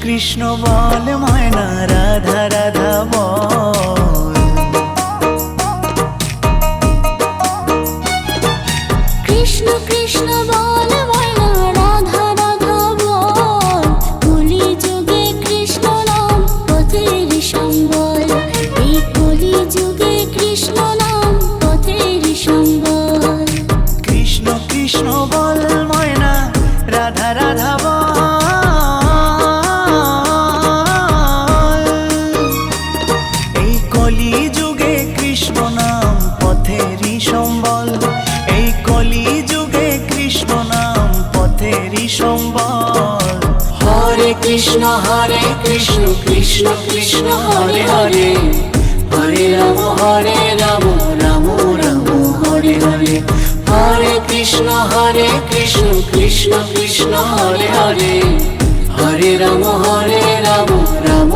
কৃষ্ণ বল ময়না রাধা রাধা বল। কৃষ্ণ কৃষ্ণ বল ময়না রাধা রাধা বল। কলি যুগে কৃষ্ণ নাম পথের সম্বল। এই কলি যুগে কৃষ্ণ নাম পথের সম্বল। কৃষ্ণ কৃষ্ণ বল ময়না রাধা রাধা বল। এই কলি যুগে কৃষ্ণ নাম পথেরই সম্বল। এই কলি যুগে কৃষ্ণ নাম পথেরই সম্বল। হরে কৃষ্ণ কৃষ্ণ কৃষ্ণ হরে হরে। হরে রাম রাম রাম হরে হরে। হরে কৃষ্ণ কৃষ্ণ কৃষ্ণ হরে হরে। হরে রাম রাম রাম